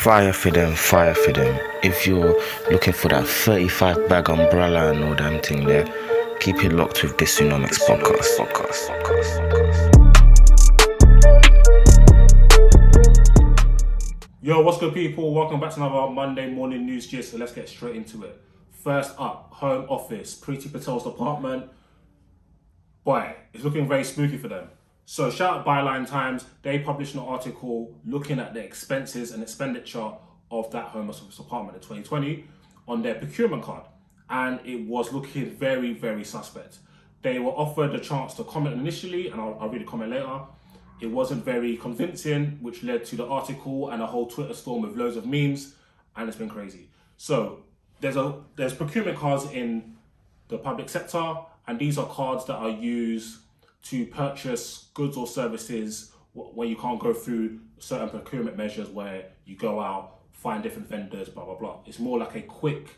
Fire for them, fire for them. If you're looking for that 35 bag umbrella and all damn thing there, keep it locked with DISUNOMICS podcast. Yo, what's good, people? Welcome back to another Monday morning news gist. So let's get straight into it. First up, Home Office, Priti Patel's department. Boy, it's looking very spooky for them. So shout out Byline Times. They published an article looking at the expenses and expenditure of that Home Office department in 2020 on their procurement card. And it was looking very, very suspect. They were offered a chance to comment initially, and I'll read a comment later. It wasn't very convincing, which led to the article and a whole Twitter storm with loads of memes, and it's been crazy. So there's procurement cards in the public sector, and these are cards that are used to purchase goods or services when you can't go through certain procurement measures where you go out, find different vendors, blah, blah, blah. It's more like a quick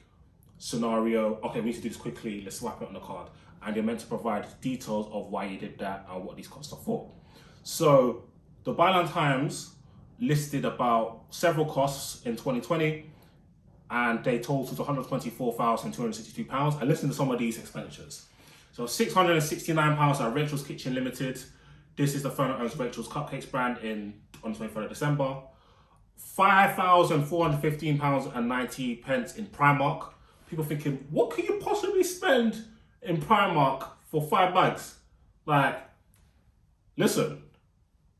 scenario. Okay, we need to do this quickly, let's swipe it on the card. And you're meant to provide details of why you did that and what these costs are for. So the Byline Times listed about several costs in 2020, and they totaled £124,262. And listen to some of these expenditures. So £669 at Rachel's Kitchen Limited. This is the firm that owns Rachel's Cupcakes brand on the 23rd of December. £5,415.90 in Primark. People thinking, what can you possibly spend in Primark for 5 bags? Like, listen,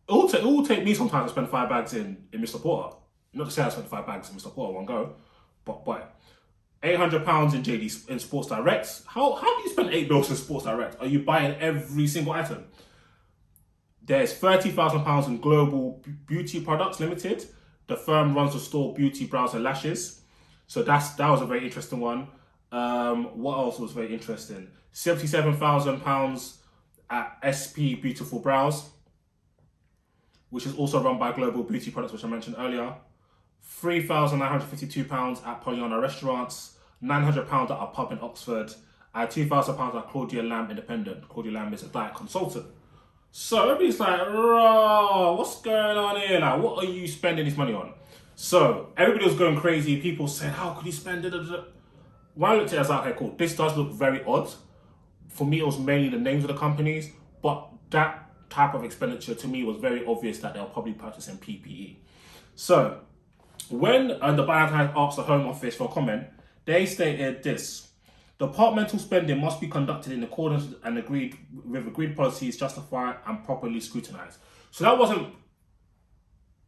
it will take me some time to spend 5 bags in Mr. Porter. Not to say I spent 5 bags in Mr. Porter one go, but £800 in JD in Sports Direct. How do you spend £8 in Sports Direct? Are you buying every single item? There's £30,000 in Global Beauty Products Limited. The firm runs the store Beauty Brows and Lashes. So that was a very interesting one. What else was very interesting? £77,000 at SP Beautiful Brows, which is also run by Global Beauty Products, which I mentioned earlier. £3,952 at Pollyanna Restaurants, £900 at a pub in Oxford, and £2,000 at Claudia Lamb Independent. Claudia Lamb is a diet consultant. So everybody's like, "Raw, what's going on here? Like, what are you spending this money on?" So everybody was going crazy. People said, "How could you spend it?" When I looked at it, I was like, "Okay, cool. This does look very odd." For me, it was mainly the names of the companies, but that type of expenditure to me was very obvious that they were probably purchasing PPE. So when the Byline Times asked the Home Office for a comment, they stated this: departmental spending must be conducted in accordance with agreed policies, justified and properly scrutinized. So that wasn't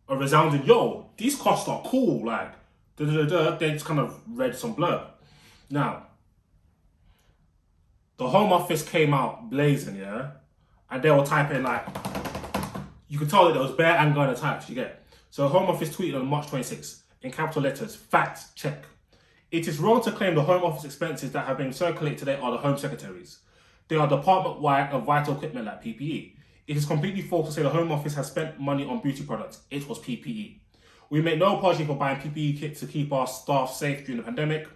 a resounding, yo, these costs are cool, like, They just kind of read some blurb. Now, the Home Office came out blazing, yeah? And they were typing, like, you could tell that there was bare anger in the types, you get. So Home Office tweeted on March 26th, in capital letters, fact check. It is wrong to claim the Home Office expenses that have been circulated today are the Home Secretaries. They are department-wide of vital equipment like PPE. It is completely false to say the Home Office has spent money on beauty products. It was PPE. We make no apology for buying PPE kits to keep our staff safe during the pandemic.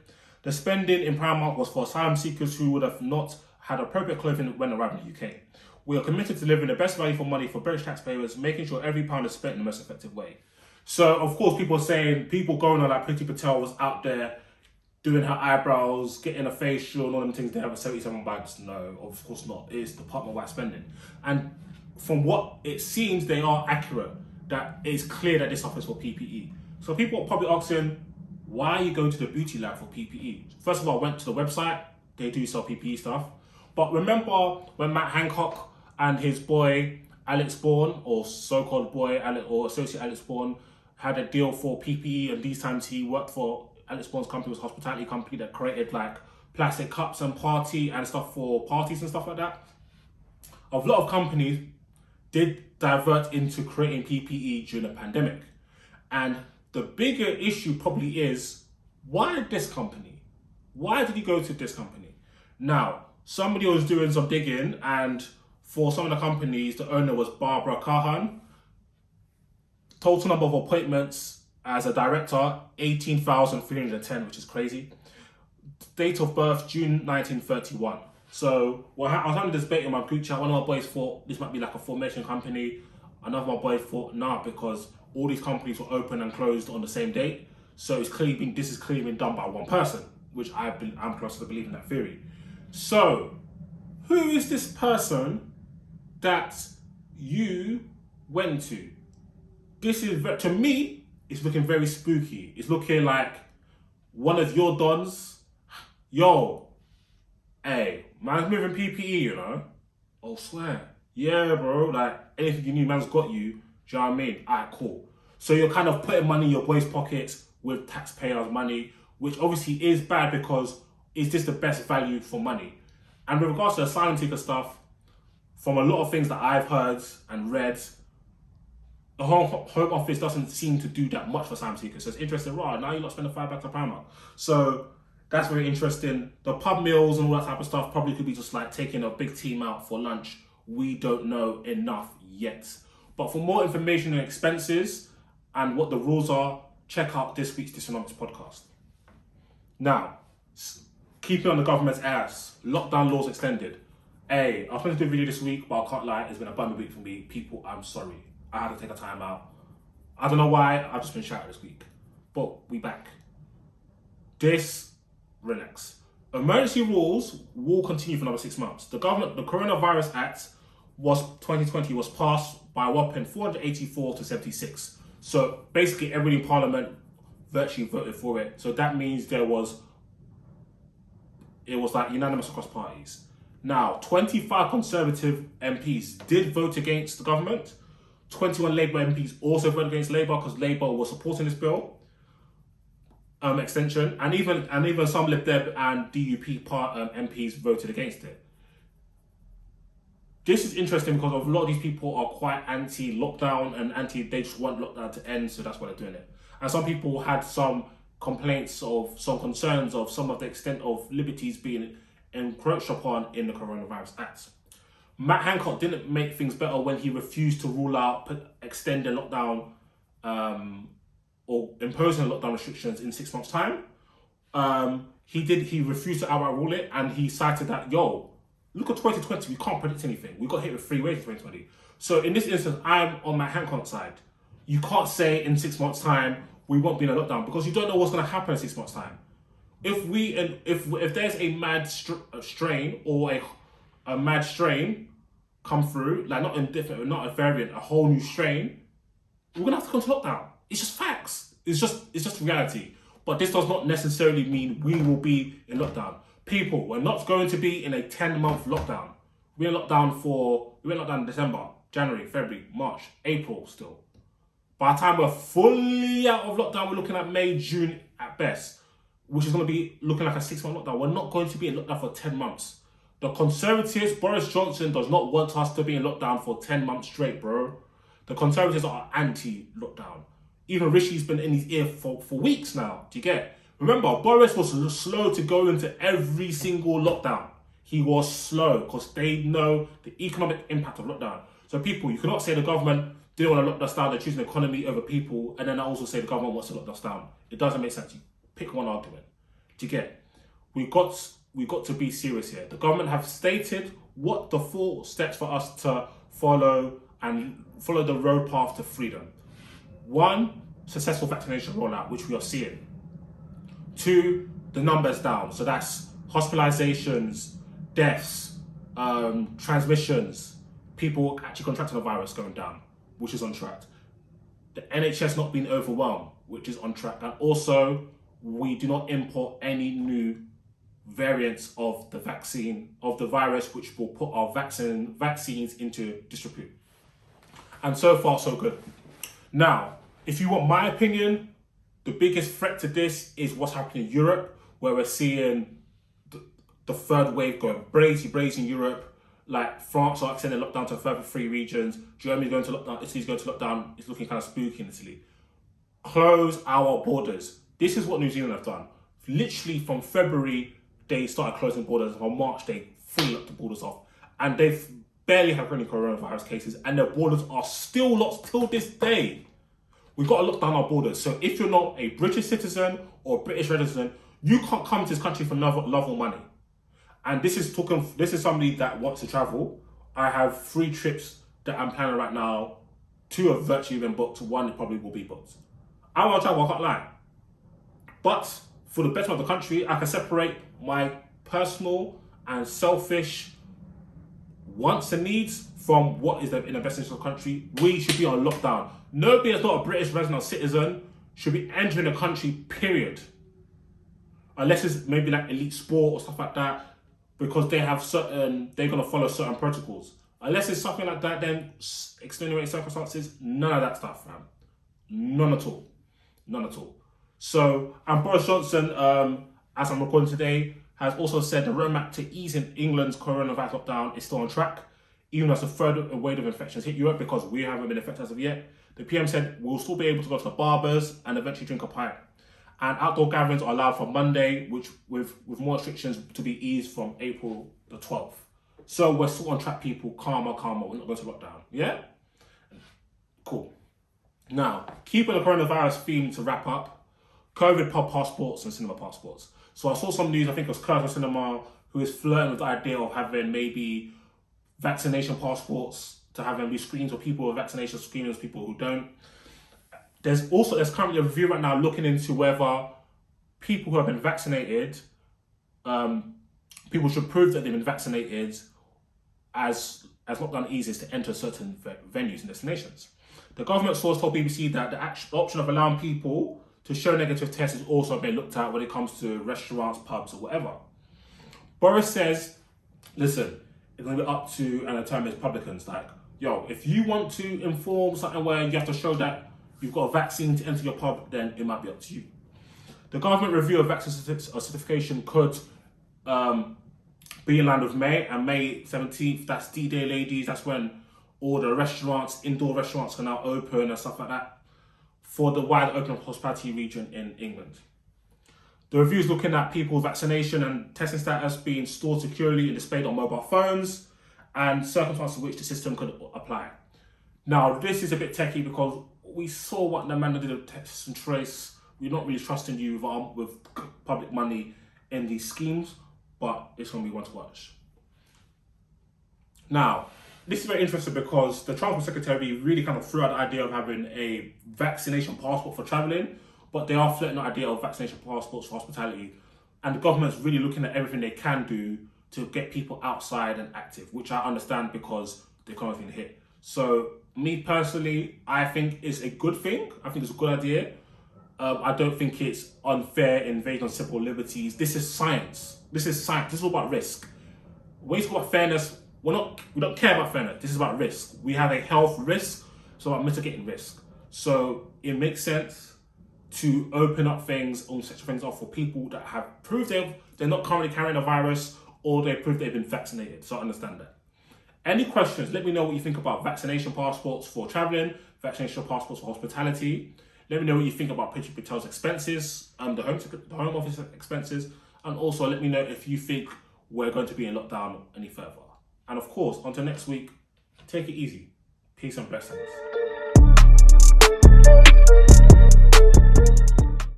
The spending in Primark was for asylum seekers who would have not had appropriate clothing when arriving in the UK. We are committed to delivering the best value for money for British taxpayers, making sure every pound is spent in the most effective way. So, of course, people going on like Priti Patel was out there doing her eyebrows, getting a facial, and all them things. They have 77 bags. No, of course not. It is department-wide spending. And from what it seems, they are accurate. That it's clear that this offers for PPE. So people are probably asking, why are you going to the beauty lab for PPE? First of all, I went to the website. They do sell PPE stuff. But remember when Matt Hancock and his boy Alex Bourne, or so-called boy Alex, or associate Alex Bourne, had a deal for PPE, and these times he worked for Alex Bourne's company, was a hospitality company that created like plastic cups and party and stuff for parties and stuff like that. A lot of companies did divert into creating PPE during the pandemic. And the bigger issue probably is, why this company? Why did he go to this company? Now, somebody was doing some digging, and for some of the companies, the owner was Barbara Kahan. Total number of appointments as a director, 18,310, which is crazy. Date of birth, June 1931. So I was having this debate in my group chat. One of my boys thought this might be like a formation company. Another of my boys thought, nah, because all these companies were open and closed on the same date. So this is clearly been done by one person, which I'm close to believing that theory. So, who is this person that you went to? This is, to me, it's looking very spooky. It's looking like one of your dons. Yo, hey, man's moving PPE, you know? Oh, swear. Yeah, bro, like, anything you need, man's got you. Do you know what I mean? Alright, cool. So you're kind of putting money in your boys' pockets with taxpayers' money, which obviously is bad because is this the best value for money? And with regards to the asylum seeker stuff, from a lot of things that I've heard and read, the Home Office doesn't seem to do that much for asylum seekers. So it's interesting, right? Now you're not spending £5 a pound. So that's very interesting. The pub meals and all that type of stuff probably could be just like taking a big team out for lunch. We don't know enough yet. But for more information and expenses and what the rules are, check out this week's DISUNOMICS podcast. Now, keeping on the government's ass, lockdown laws extended. Hey, I was supposed to do a video this week, but I can't lie, it's been a bummy week for me. People, I'm sorry. I had to take a time out. I don't know why, I've just been shouted this week. But we back. Relax. Emergency rules will continue for another 6 months. The Coronavirus Act 2020 was passed by a whopping 484 to 76. So basically everybody in Parliament virtually voted for it. So that means it was like unanimous across parties. Now, 25 Conservative MPs did vote against the government. 21 Labour MPs also voted against Labour because Labour was supporting this bill extension, and even some Lib Dem and DUP MPs voted against it. This is interesting because a lot of these people are quite anti-lockdown and they just want lockdown to end, so that's why they're doing it. And some people had some complaints of some concerns of some of the extent of liberties being encroached upon in the Coronavirus Act. Matt Hancock didn't make things better when he refused to rule out extending lockdown or imposing lockdown restrictions in 6 months' time. He refused to outright rule it, and he cited that, look at 2020, we can't predict anything. We got hit with 3 waves in 2020. So in this instance, I'm on Matt Hancock's side. You can't say in 6 months' time we won't be in a lockdown because you don't know what's going to happen in 6 months' time. If there's a mad strain or a mad strain come through, like not a variant, a whole new strain, we're gonna have to come to lockdown. It's just facts. It's just reality. But this does not necessarily mean we will be in lockdown. People, we're not going to be in a 10-month lockdown. We went lockdown in December, January, February, March, April still. By the time we're fully out of lockdown, we're looking at May, June at best, which is going to be looking like a 6-month lockdown. We're not going to be in lockdown for 10 months. The Conservatives, Boris Johnson, does not want us to be in lockdown for 10 months straight, bro. The Conservatives are anti-lockdown. Even Rishi's been in his ear for weeks now. Do you get? Remember, Boris was slow to go into every single lockdown. He was slow because they know the economic impact of lockdown. So people, you cannot say the government didn't want to lock us down, they're choosing economy over people, and then also say the government wants to lock us down. It doesn't make sense. You pick one argument. Do you get? We got to be serious here. The government have stated what the 4 steps for us to follow and follow the road path to freedom. 1, successful vaccination rollout, which we are seeing. 2, the numbers down. So that's hospitalizations, deaths, transmissions, people actually contracting the virus going down, which is on track. The NHS not being overwhelmed, which is on track. And also, we do not import any new variants of the virus, which will put our vaccines into disrepute. And so far, so good. Now, if you want my opinion, the biggest threat to this is what's happening in Europe, where we're seeing the third wave going brazy in Europe. Like France are extending lockdown to a further 3 regions. Germany's going to lockdown. Italy's going to lockdown. It's looking kind of spooky in Italy. Close our borders. This is what New Zealand have done. Literally from February, they started closing borders. From March, they fully locked the borders off. And they've barely have any coronavirus cases. And their borders are still locked till this day. We've got to lock down our borders. So if you're not a British citizen or British resident, you can't come to this country for love or money. And this is somebody that wants to travel. I have 3 trips that I'm planning right now 2 have virtually been booked, 1 probably will be booked. I want to travel, I can't lie. But for the betterment of the country, I can separate my personal and selfish wants and needs from what is in the best interest of the country. We should be on lockdown. Nobody that's not a British resident or citizen should be entering the country, period. Unless it's maybe like elite sport or stuff like that, because they're going to follow certain protocols. Unless it's something like that, then extenuating circumstances, none of that stuff, fam. None at all. None at all. So, and Boris Johnson, as I'm recording today, has also said the roadmap to easing England's coronavirus lockdown is still on track, even as a third wave of infections hit Europe, because we haven't been affected as of yet. The PM said we'll still be able to go to the barbers and eventually drink a pint. And outdoor gatherings are allowed from Monday, which with more restrictions to be eased from April the 12th. So we're still on track, people. Calmer. We're not going to lockdown. Yeah? Cool. Now, keeping the coronavirus theme to wrap up, COVID pub passports and cinema passports. So I saw some news, I think it was Curtis Cinema, who is flirting with the idea of having maybe vaccination passports, to have them be screened for people with vaccination, screenings for people who don't. There's currently a review right now looking into whether people who have been vaccinated, people should prove that they've been vaccinated as lockdown eases to enter certain venues and destinations. The government source told BBC that the option of allowing people to show negative tests is also being looked at when it comes to restaurants, pubs, or whatever. Boris says, listen, it's going to be up to and determined Republicans. Like, yo, if you want to inform something where you have to show that you've got a vaccine to enter your pub, then it might be up to you. The government review of vaccine certification could be in line with May, and May 17th, that's D-Day, ladies. That's when all the restaurants, indoor restaurants, can now open and stuff like that for the wide open hospitality region in England. The review is looking at people's vaccination and testing status being stored securely and displayed on mobile phones, and circumstances in which the system could apply. Now, this is a bit techie because we saw what the man did of test and trace. We're not really trusting you with public money in these schemes, but it's going to be one to watch. Now, this is very interesting because the Transport Secretary really kind of threw out the idea of having a vaccination passport for travelling, but they are flirting the idea of vaccination passports for hospitality. And the government's really looking at everything they can do to get people outside and active, which I understand because the economy's been hit. So, me personally, I think it's a good thing. I think it's a good idea. I don't think it's unfair invasion on civil liberties. This is science. This is all about risk. When you talk about fairness, we don't care about fairness. This is about risk. We have a health risk, so about mitigating risk. So it makes sense to open up things, or set things off for people that have proved they're not currently carrying a virus, or they prove they've been vaccinated. So I understand that. Any questions? Let me know what you think about vaccination passports for traveling, vaccination passports for hospitality. Let me know what you think about Priti Patel's expenses, the home office expenses, and also let me know if you think we're going to be in lockdown any further. And of course, until next week, take it easy. Peace and blessings.